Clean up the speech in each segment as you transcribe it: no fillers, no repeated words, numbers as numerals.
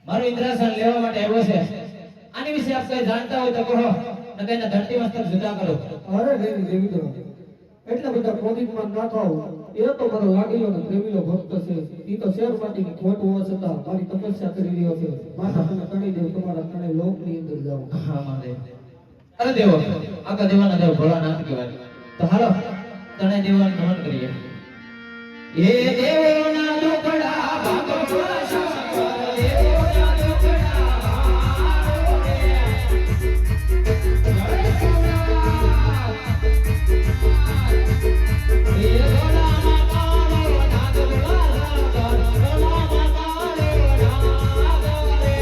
મારું ઇન્દ્રાસન લેવા માટે આવ્યો છે. આની વિશે આપ કઈ જાણતા હોય તો કહો, નકર એના ધરતી મસ્તક જુદા કરો. અરે દેવી તો એટલા બધા ક્રોધિતમાં ના થાવ. એ તો મારો લાગેલો ને પ્રેમીલો ભક્ત છે. ઈ તો શેર માટીની ખોટ હોવા છતાં મારી તપસ્યા કરી રહ્યો છે. માતા તમે તણી દેવ તમારા તણે લોકની અંદર જાઓ. હા મહાદેવ. અરે દેવો, આખા દેવાના દેવ ભોળાનાથ કહેવાય. તો હાલો તણે દેવાને નમન કરીએ. એ દેવોના દુખડા ભાગો શંકર, દેવોના દુખડા ભાગો રે. એ ગોળામાં કાળો નાગ ગોળા, ગોળામાં કાળો નાગ રે.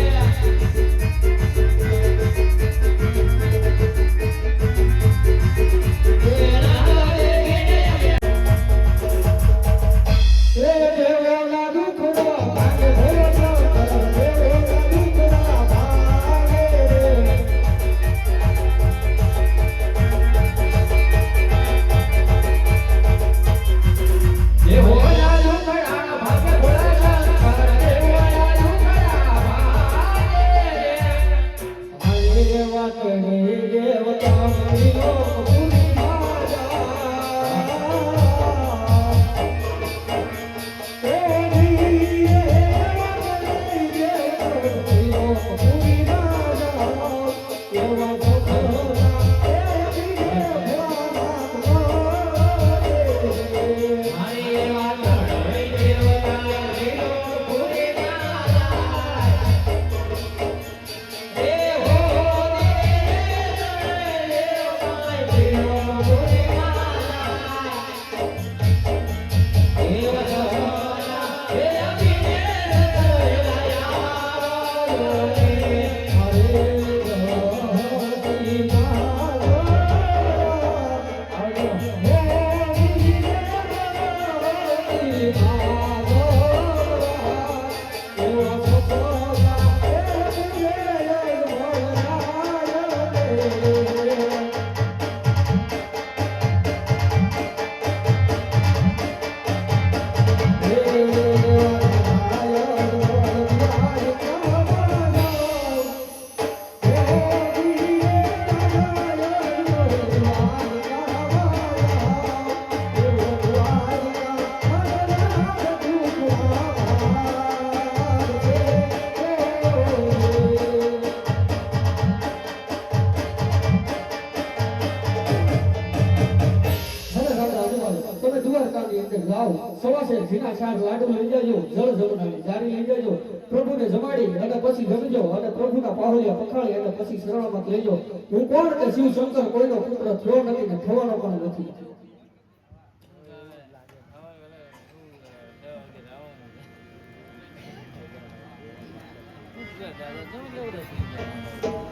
સવાસે જીના શાક લાડુ લઈ જજો, જળ જમવાની જારી લઈ જજો, પ્રભુને જમાડી અને પછી જમજો અને પ્રભુના પાહોલિયા પખાળી અને પછી શરણામાં લેજો. હું કોણ કે શિવ શંકર કોઈનો પુત્ર થયો નથી ને થવાનો પણ નથી.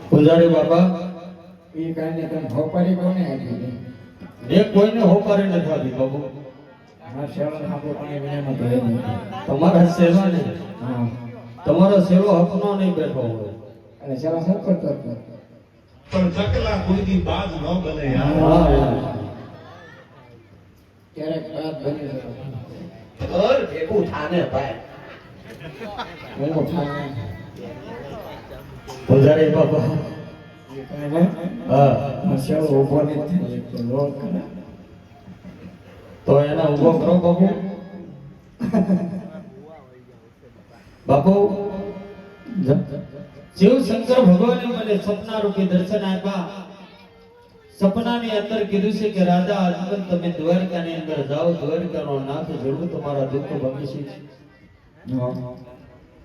પૂજારી બાબા, એ કાઈને તમે હોપારી કોને આપી? એ કોઈને હોપારી નથી આપી બાબુ. તમારા સેવા ને તમારો સેવો હકનો નહીં બેઠો હોય અને સેવા શું કરતો પણ ચકલા કોઈની બાજ ન બને યાર. ક્યારેક બાદ બની શકે. ઘર ભેગું થાને ભાઈ. હું થાને પૂજારી બાબા, એ કાઈને હા સેવો ઉભો નથી તો લોક કરે તો એના ઉભો કરો બાપુ. બાપુ, શિવ શંકર ભગવાને મને સપના રૂપી દર્શન આપ્યા. સપનાની અંદર કીધું છે કે રાજા આજમલ તમે દ્વારકાની અંદર જાઓ, દ્વારકાનો નાથ જરૂર તમારા દુઃખ ભંગશે.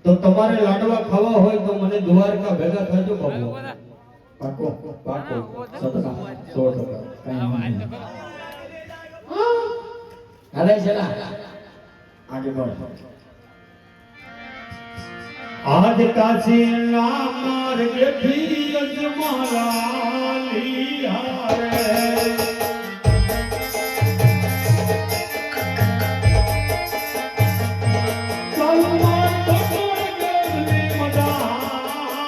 તો તમારે લાડવા ખાવા હોય તો મને દ્વારકા ભેગા થજો બાપુ. પાકો પાકો સપના 100%. હાલે ચલા આગે बढ़. આજ કાશી ના માર્ગ થી અજમાલા લીયા રે. સલમાન પકડ ગેલી મડા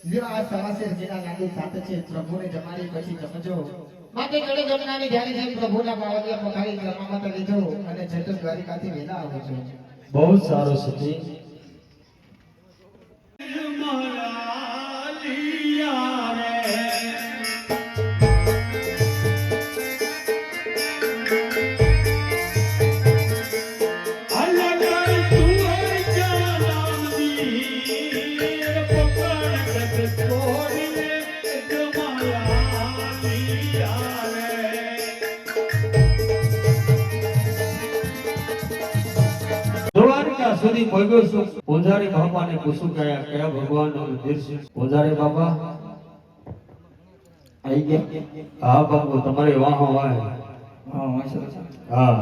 લ્યો આ સમાસેર જેના લાડુ સાથે છે પ્રભુને જમાડી પછી જમજો માટે ઘરે જમનાની જારી છે પ્રભુના પાવડિયા પખારી જમામાં લીધો અને જટ દ્વારિકાથી વેલા આવો છો બહુ સારું સતી દ્વારકા સુધી પહોંચ્યો છું. પૂજારી બાપાને પૂછું કયા ભગવાનનું મંદિર છે. પૂજારી બાપા આવી ગયા? હા બાપુ, તમારી વાહો વાહ. હા,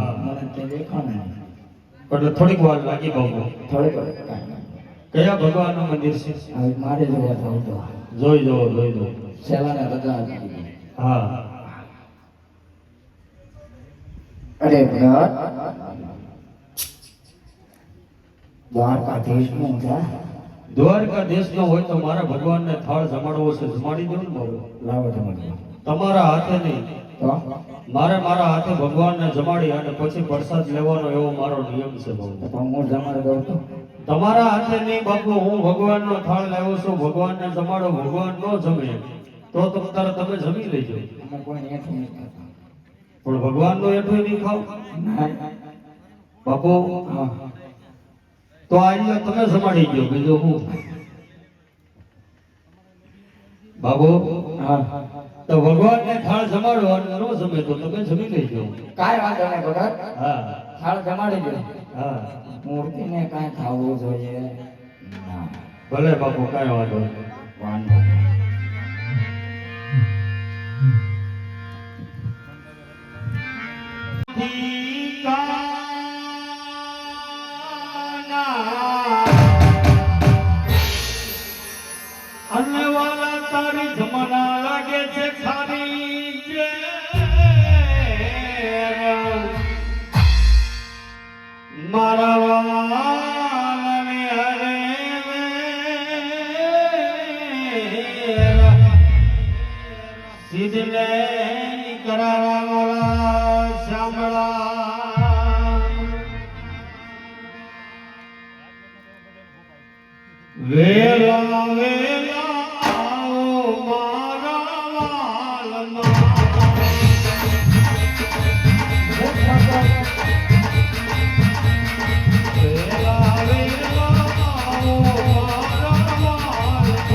એટલે થોડીક વાર લાગી બાપુ. કયા ભગવાનનું મંદિર છે? મારે જોવા જાવ તો જોઈ દો. સેવાના રજા હા. અરે ભગત દ્વારકાધીશ નું દ્વારકા દેશનો હોય તો મારા ભગવાનને થાળ જમાડવો છે, જમાડી દો ને બાપુ. લાવો જમાડો તમારા હાથે નહીં, તો મારા હાથે ભગવાનને જમાડી અને પછી પ્રસાદ લેવાનો એવો મારો નિયમ છે બાપુ. હું જમાડી દઉં તો તમારા હાથે નહીં બાપુ, હું ભગવાનનો થાળ લાવ્યો છું, ભગવાનને જમાડો. ભગવાન નો જમે તો તમે જમી લેજો, અમારે કોઈ હેઠું નહીં કરતા પણ ભગવાનનો એટલું નહીં ખાવ બાપુ. તો આજે તમે જમાડી ગયો, બીજું હું બાબુ. તો ભગવાનને થાળ જમાડો અને ન જમે તો તમે જમી લેજો. કાંઈ વાંધો નહીં ભગત હા થાળ જમાડી દો હા, મૂર્તિને કાંઈ ખાવું જોઈએ ના ભલે બાપુ, કાંઈ વાંધો નહીં. વાંધો નહીં. અને વાલા તારી જમના લાગે છે ખારી છે. મારા વાલાને હરે સીધલે કરારા વાલા શામળા વેલા વેલા આવો મારા વાલમાં. વેલા વેલા આવો મારા વાલમાં.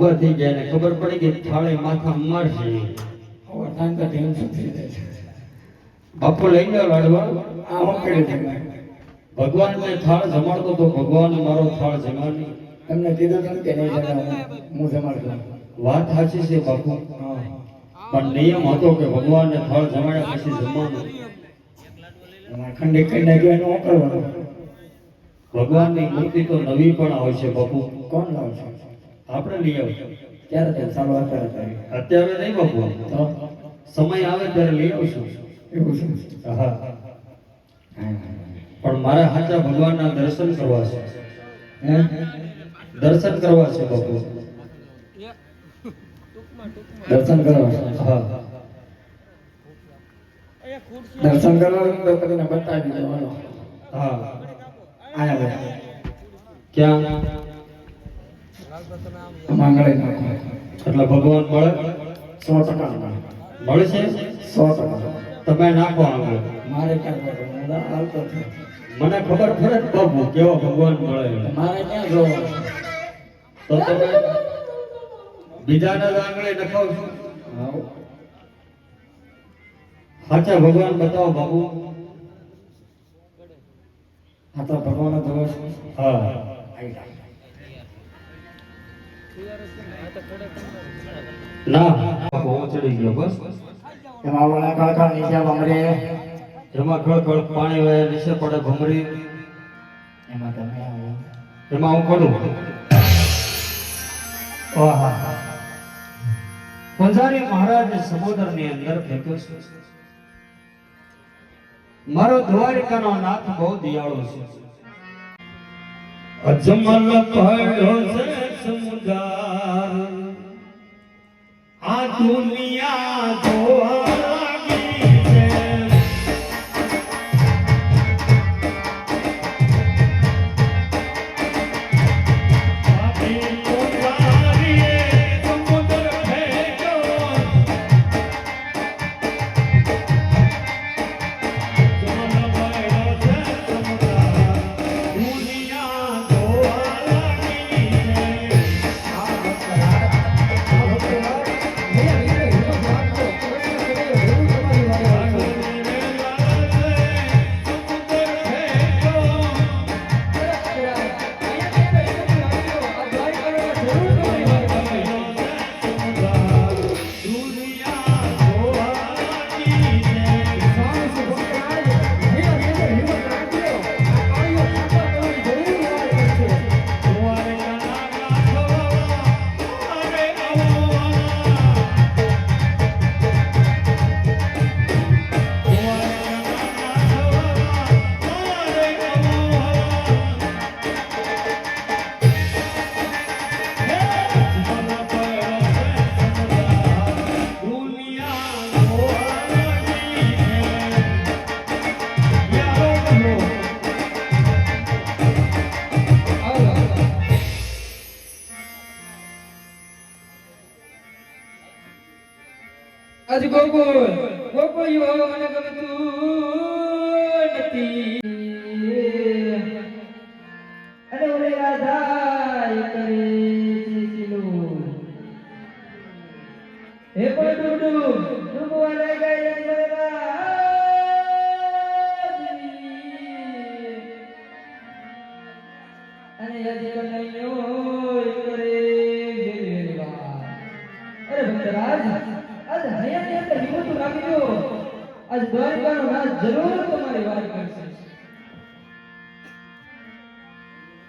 ઊભા થઈ ગયા ને ખબર પડી કે થાળી માથા મારશે. વરસાદ તો ટેન્શન થઈ જાય છે. બાપુ લઈ ગયો લાડવા. આ હોકડી થઈ ગઈ. ભગવાન ને થાળ જમાડતો તો ભગવાન મારો થાળ જમાડી. તમને કીધું હતું કે નહીં જણાવું, હું જમાડતો. વાત સાચી છે બાપુ, પણ નિયમ હતો કે ભગવાનને થાળ જમાડ્યા પછી જમવાનું. ખંડી ખાઈ નાખ્યું એનું શું કરવાનું? ભગવાનની મૂર્તિ તો નવી પણ આવશે બાપુ. કોણ લાવશે? આપણે લઈ આવશું. ક્યારે તે ચાલો અત્યારે તારી અત્યારે નહીં બાપુ, તો સમય આવે ત્યારે લઈ આવશું. એવું છે. હા, પણ મારા સાચા ભગવાનના દર્શન કરવા છે. હે? દર્શન કરવા છે બાપુ. દર્શન કરવા છે. હા, દર્શન કરવા તો કરીને બતાવી દેવાનો. હા. આયા ભાઈ ક્યાં? માંગણી નાખો. એટલે ભગવાન મળે? 100% મળશે? 100%. તમે નાખો આગળ. મારે ક્યાં કરવું? હું હાલતો છું. મને ખબર પડે જ બાપુ કેવો ભગવાન મળે. મારે ક્યાં જોવાનું? તો તમે બીજાના જ આંગળે નખાવશો? હાઉ. સાચા ભગવાન બતાવો બાપુ. આ તો ભગવાનનો દિવસ. હા. ના બાપુ, હું ચડી ગયો બસ. એમાં વળા કળકળ નીચે ભમરે. એમાં ગળ પાણી વહે, નીચે પડે ભમરી. એમાં તમે આવો. એમાં હું કરું. ઓહા. પંજારી મહારાજ સમુદ્રની અંદર ફેંક્યો છે. મારો દ્વારિકાનો નાથ બહુ દયાળુ છે. અજમલ પડ્યો છે સમુદ્ર, આ દુનિયા જોવા લાગી છે. આપી પંજારીએ સમુદ્ર ફેંક્યો. આજ ગોકુળ ગોકુળિયો મને ગમતું નથી. અરે ઓલે રાધાય કરે છે સિલું. હે પણ ડુડુવા લઈ ગઈ અને યજી કનૈયો કરે ગેલેવા. અરે ભક્તરાજ, આજ હૈયાની અંદર હિંમત રાખી દો. આજ દ્વારકાનો રાજ જરૂર તમારી વાત કરશે.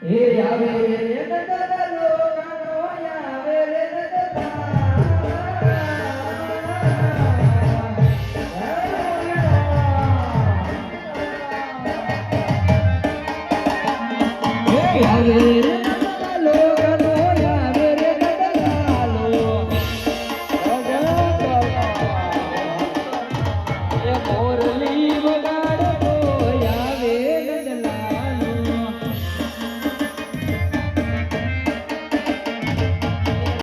હે આવે રે નંદા લોકાનો આવે રે નંદા. હે આવે રે